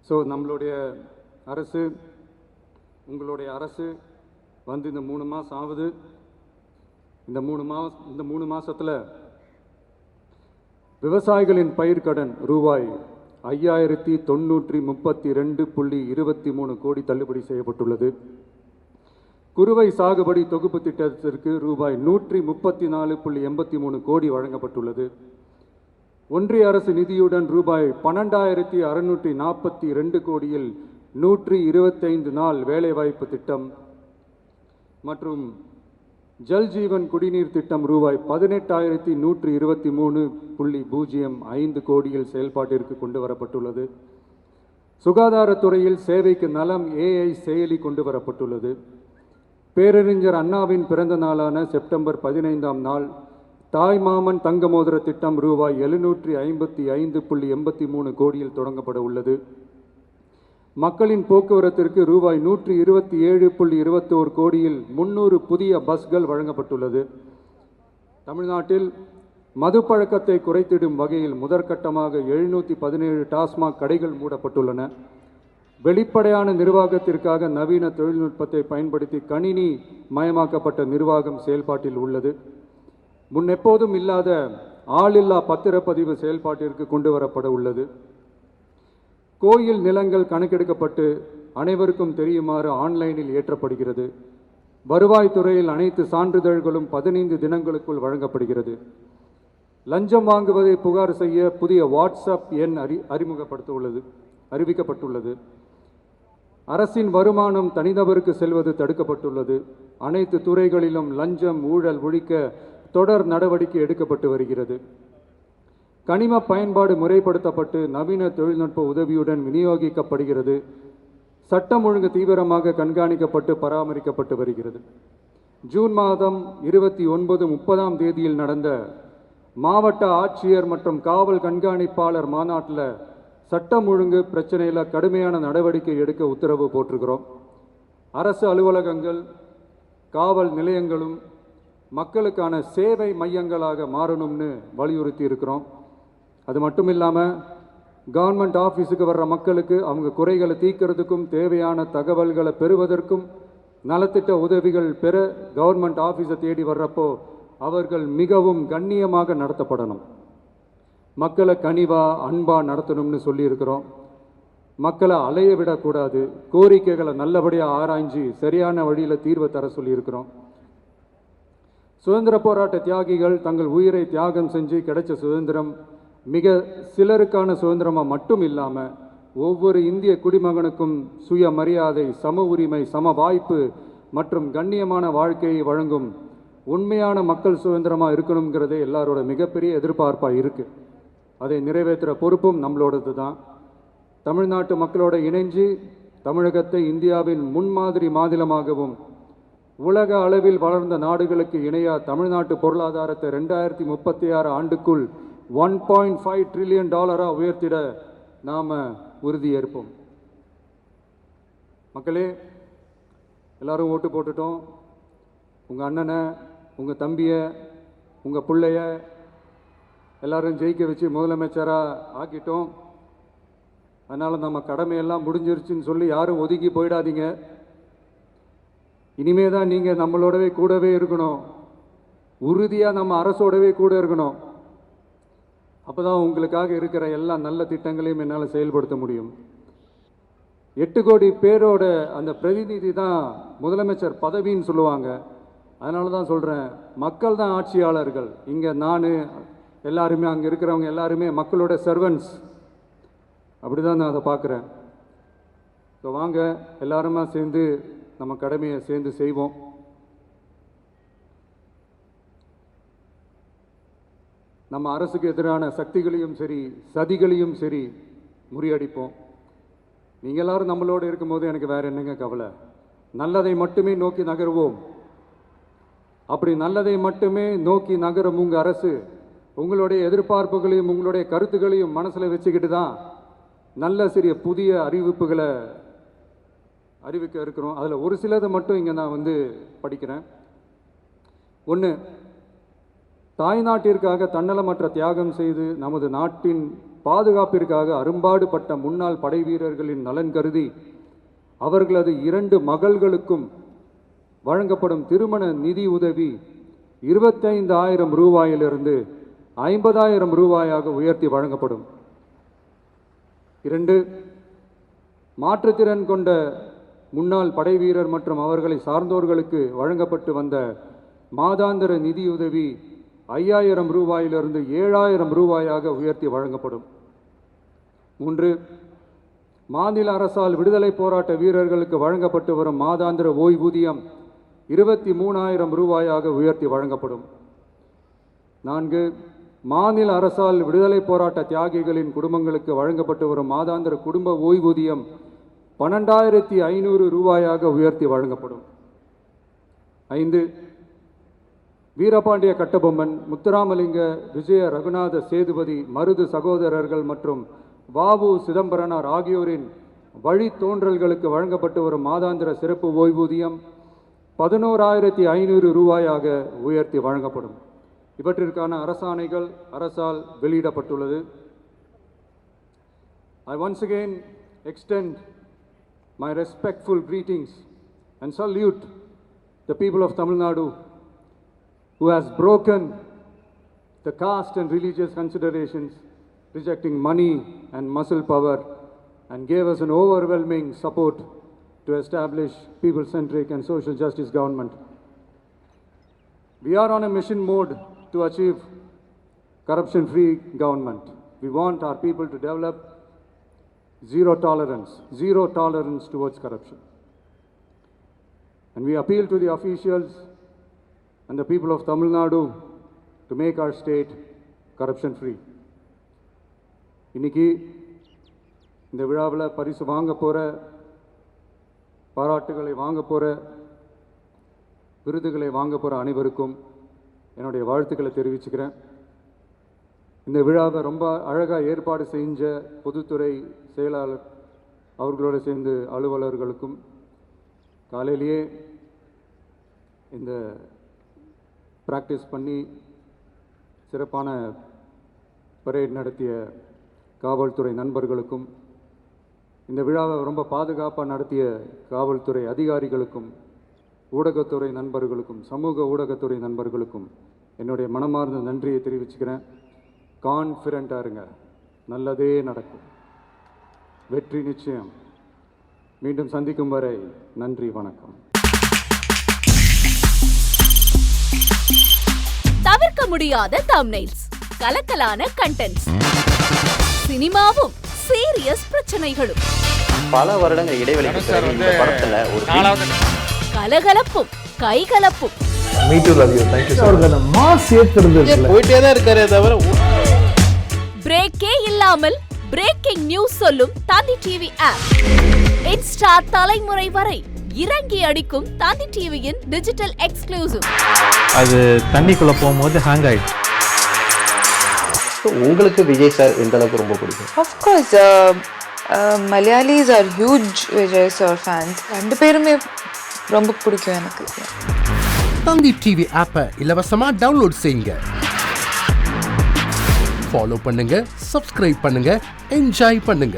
So நம்மளுடைய அரசு, உங்களுடைய அரசு வந்து இந்த 3 மாதம் ஆகுது. இந்த 3 மாதத்தில் விவசாயிகளின் பயிர்க்கடன் ரூபாய் 5932.23 கோடி தள்ளுபடி செய்யப்பட்டுள்ளது. குறுவை சாகுபடி தொகுப்பு திட்டத்திற்கு ரூபாய் 134.83 கோடி வழங்கப்பட்டுள்ளது. ஒன்றிய அரசு நிதியுடன் ரூபாய் 12,642 கோடியில் 125 நாள் வேலைவாய்ப்பு திட்டம் மற்றும் ஜல் ஜீவன் குடிநீர் திட்டம் ரூபாய் 18,123.05 கோடியில் செயல்பாட்டிற்கு கொண்டு வரப்பட்டுள்ளது. சுகாதாரத்துறையில் சேவைக்கு நலம் AI செயலி கொண்டு வரப்பட்டுள்ளது. பேரறிஞர் அண்ணாவின் பிறந்த நாளான செப்டம்பர் 15ஆம் நாள் தாய்மாமன் தங்க மோதிர திட்டம் ரூபாய் 755.83 கோடியில் தொடங்கப்பட உள்ளது. மக்களின் போக்குவரத்திற்கு ரூபாய் 127.21 கோடியில் 300 புதிய பஸ்கள் வழங்கப்பட்டுள்ளது. தமிழ்நாட்டில் மதுப்பழக்கத்தை குறைத்திடும் வகையில் முதற்கட்டமாக 717 டாஸ்மாக் கடைகள் மூடப்பட்டுள்ளன. வெளிப்படையான நிர்வாகத்திற்காக நவீன தொழில்நுட்பத்தை பயன்படுத்தி கணினி மயமாக்கப்பட்ட நிர்வாகம் செயல்பாட்டில் உள்ளது. முன்னெப்போதும் இல்லாத ஆளில்லா பத்திரப்பதிவு செயல்பாட்டிற்கு கொண்டு வரப்பட உள்ளது. கோயில் நிலங்கள் கணக்கெடுக்கப்பட்டு அனைவருக்கும் தெரியுமாறு ஆன்லைனில் ஏற்றப்படுகிறது. வருவாய்த்துறையில் அனைத்து சான்றிதழ்களும் 15 தினங்களுக்குள் வழங்கப்படுகிறது. லஞ்சம் வாங்குவதை புகார் செய்ய புதிய வாட்ஸ்அப் எண் அறிவிக்கப்பட்டுள்ளது. அரசின் வருமானம் தனிநபருக்கு செல்வது தடுக்கப்பட்டுள்ளது. அனைத்து துறைகளிலும் லஞ்சம் ஊழல் ஒழிக்க தொடர் நடவடிக்கை எடுக்கப்பட்டு வருகிறது. கனிம பயன்பாடு முறைப்படுத்தப்பட்டு நவீன தொழில்நுட்ப உதவியுடன் விநியோகிக்கப்படுகிறது. சட்டம் ஒழுங்கு தீவிரமாக கண்காணிக்கப்பட்டு பராமரிக்கப்பட்டு வருகிறது. ஜூன் மாதம் 29, 30ஆம் தேதியில் நடந்த மாவட்ட ஆட்சியர் மற்றும் காவல் கண்காணிப்பாளர் மாநாட்டில் சட்டம் ஒழுங்கு பிரச்சனையில் கடுமையான நடவடிக்கை எடுக்க உத்தரவு போட்டிருக்கிறோம். அரசு அலுவலகங்கள், காவல் நிலையங்களும் மக்களுக்கான சேவை மையங்களாக மாறணும்னு வலியுறுத்தி இருக்கிறோம். அது மட்டும் இல்லாமல் கவர்மெண்ட் ஆஃபீஸுக்கு வர்ற மக்களுக்கு அவங்க குறைகளை தீர்க்கிறதுக்கும் தேவையான தகவல்களை பெறுவதற்கும் நலத்திட்ட உதவிகள் பெற கவர்மெண்ட் ஆஃபீஸை தேடி வர்றப்போ அவர்கள் மிகவும் கண்ணியமாக நடத்தப்படணும். மக்களை கனிவா அன்பா நடத்தணும்னு சொல்லியிருக்கிறோம். மக்களை அலைய விடக்கூடாது. கோரிக்கைகளை நல்லபடியாக ஆராய்ஞ்சு சரியான வழியில் தீர்வை தர சொல்லியிருக்கிறோம். சுதந்திர போராட்ட தியாகிகள் தங்கள் உயிரை தியாகம் செஞ்சு கிடைச்ச சுதந்திரம் மிக சிலருக்கான சுதந்திரமாக மட்டும் இல்லாமல் ஒவ்வொரு இந்திய குடிமகனுக்கும் சுய மரியாதை, சம உரிமை, சம வாய்ப்பு மற்றும் கண்ணியமான வாழ்க்கையை வழங்கும் உண்மையான மக்கள் சுதந்திரமாக இருக்கணுங்கிறதே எல்லாரோட மிகப்பெரிய எதிர்பார்ப்பாக இருக்குது. அதை நிறைவேற்றுற பொறுப்பும் நம்மளோடது தான். தமிழ்நாட்டு மக்களோட இணைஞ்சு தமிழகத்தை இந்தியாவின் முன்மாதிரி மாநிலமாகவும் உலக அளவில் வளர்ந்த நாடுகளுக்கு இணையா தமிழ்நாட்டு பொருளாதாரத்தை 2036 ஆண்டுக்குள் $1.5 trillion உயர்த்திட நாம் உறுதியேற்போம். மக்களே, எல்லாரும் ஓட்டு போட்டுட்டோம். உங்கள் அண்ணனை, உங்கள் தம்பியை, உங்கள் பிள்ளைய எல்லாரும் ஜெயிக்க வச்சு முதலமைச்சராக ஆக்கிட்டோம். அதனால் நம்ம கடமையெல்லாம் முடிஞ்சிருச்சுன்னு சொல்லி யாரும் ஒதுக்கி போயிடாதீங்க. இனிமே தான் நீங்கள் நம்மளோடவே கூடவே இருக்கணும். உறுதியாக நம்ம அரசோடவே கூட இருக்கணும். அப்போ தான் உங்களுக்காக இருக்கிற எல்லா நல்ல திட்டங்களையும் என்னால் செயல்படுத்த முடியும். 8 கோடி பேரோட அந்த பிரதிநிதி தான் முதலமைச்சர் பதவின்னு சொல்லுவாங்க. அதனால தான் சொல்கிறேன், மக்கள் தான் ஆட்சியாளர்கள். இங்கே நான் எல்லாருமே, அங்கே இருக்கிறவங்க எல்லாருமே மக்களோட சர்வன்ட்ஸ். அப்படி தான் நான் அதை பார்க்குறேன். ஸோ வாங்க எல்லாருமா சேர்ந்து நம்ம கடமையை சேர்ந்து செய்வோம். நம்ம அரசுக்கு எதிரான சக்திகளையும் சரி சதிகளையும் சரி முறியடிப்போம். நீங்கள் எல்லாரும் நம்மளோடு இருக்கும்போது எனக்கு வேறு என்னங்க கவலை? நல்லதை மட்டுமே நோக்கி நகருவோம். அப்படி நல்லதை மட்டுமே நோக்கி நகரும் உங்கள் அரசு உங்களுடைய எதிர்பார்ப்புகளையும் உங்களுடைய கருத்துக்களையும் மனசில் வச்சுக்கிட்டு தான் நல்ல சிறிய புதிய அறிவிப்புகளை அறிவிக்க இருக்கிறோம். அதில் ஒரு சிலதை மட்டும் இங்கே நான் படிக்கிறேன். 1, தாய்நாட்டிற்காக தன்னலமற்ற தியாகம் செய்து நமது நாட்டின் பாதுகாப்பிற்காக அரும்பாடுபட்ட முன்னாள் படை வீரர்களின் நலன் கருதி அவர்களது 2 மகள்களுக்கும் வழங்கப்படும் திருமண நிதி உதவி 25,000 ரூபாயிலிருந்து 50,000 ரூபாயாக உயர்த்தி வழங்கப்படும். 2. மாற்றுத்திறன் கொண்ட முன்னாள் படை வீரர் மற்றும் அவர்களை சார்ந்தோர்களுக்கு வழங்கப்பட்டு வந்த மாதாந்திர நிதியுதவி 5,000 ரூபாயிலிருந்து 7,000 ரூபாயாக உயர்த்தி வழங்கப்படும். 3. மாநில அரசால் விடுதலை போராட்ட வீரர்களுக்கு வழங்கப்பட்டு வரும் மாதாந்திர ஓய்வூதியம் 23,000 ரூபாயாக உயர்த்தி வழங்கப்படும். 4. மாநில அரசால் விடுதலை போராட்ட தியாகிகளின் குடும்பங்களுக்கு வழங்கப்பட்டு வரும் மாதாந்திர குடும்ப ஓய்வூதியம் 12,500 ரூபாயாக உயர்த்தி வழங்கப்படும். 5. வீரபாண்டிய கட்டபொம்மன், முத்துராமலிங்க, விஜய ரகுநாத சேதுபதி, மருது சகோதரர்கள் மற்றும் வாவு சிதம்பரனார் ஆகியோரின் வழித்தோன்றல்களுக்கு வழங்கப்பட்டு வரும் மாதாந்திர சிறப்பு ஓய்வூதியம் 11,500 ரூபாயாக உயர்த்தி வழங்கப்படும். இவற்றிற்கான அரசாணைகள் அரசால் வெளியிடப்பட்டுள்ளது. I once again extend my respectful greetings and salute the people of Tamil Nadu who has broken the caste and religious considerations, rejecting money and muscle power, and gave us an overwhelming support to establish people-centric and social justice government. We are on a mission mode to achieve corruption-free government. We want our people to develop zero tolerance towards corruption. And we appeal to the officials and the people of Tamil Nadu to make our state corruption-free. இன்னைக்கு இந்த விழாவில் பரிசு வாங்க போகிற, பாராட்டுகளை வாங்க போகிற, விருதுகளை வாங்க போகிற அனைவருக்கும் என்னுடைய வாழ்த்துக்களை தெரிவிச்சுக்கிறேன். இந்த விழாவை ரொம்ப அழகாக ஏற்பாடு செஞ்ச பொதுத்துறை செயலாளர் அவர்களோடு சேர்ந்து அலுவலர்களுக்கும், காலையிலேயே இந்த ப்ராக்டிஸ் பண்ணி சிறப்பான பரேட் நடத்திய காவல்துறை நண்பர்களுக்கும், இந்த விழாவை ரொம்ப பாதுகாப்பாக நடத்திய காவல்துறை அதிகாரிகளுக்கும், ஊடகத்துறை நண்பர்களுக்கும், சமூக ஊடகத்துறை நண்பர்களுக்கும் என்னுடைய மனமார்ந்த நன்றியை தெரிவிச்சுக்கிறேன். கான்ஃபிடென்ட்டாக இருங்க, நல்லதே நடக்கும், வெற்றி நிச்சயம். மீண்டும் சந்திக்கும் வரை நன்றி, வணக்கம். தவிர்க்க முடியாத தம்ப்நெயில்ஸ், கலக்கலான கண்டென்ட்ஸ், சினிமாவும் சீரியஸ் பிரச்சனைகளும், பல வருடங்கள் இடைவெளிக்கு பிறகு இந்த படத்துல ஒரு கலகலப்பும் கைகலப்பும். Me too, love you. Thank you so much. Mass ஏத்துறது போயிட்டே தான் இருக்காரே தவிர பிரேக்கே இல்லாமல் பிரேக்கிங் நியூஸ் சொல்லும் தந்தி டிவி ஆப். இன்ஸ்டா தலைமுறை வரை இறங்கி அடிக்கும் தந்தி டிவியின் டிஜிட்டல் எக்ஸ்க்ளூசிவ். அது தண்ணிக்குள்ள போகும்போது ஹேங் ஆயிடுச்சு. உங்களுக்கு விஜய் சார் எந்த அளவுக்கு ரொம்ப பிடிக்கும்? Of course, Malayalis are huge Vijay sir fans. ரெண்டு பேருமே ரொம்ப பிடிக்கும் எனக்கு. தந்தி டிவி ஆப்பை இலவசமா டவுன்லோட் செய்யுங்க. ஃபாலோ பண்ணுங்க, சப்ஸ்கிரைப் பண்ணுங்க, என்ஜாய் பண்ணுங்க.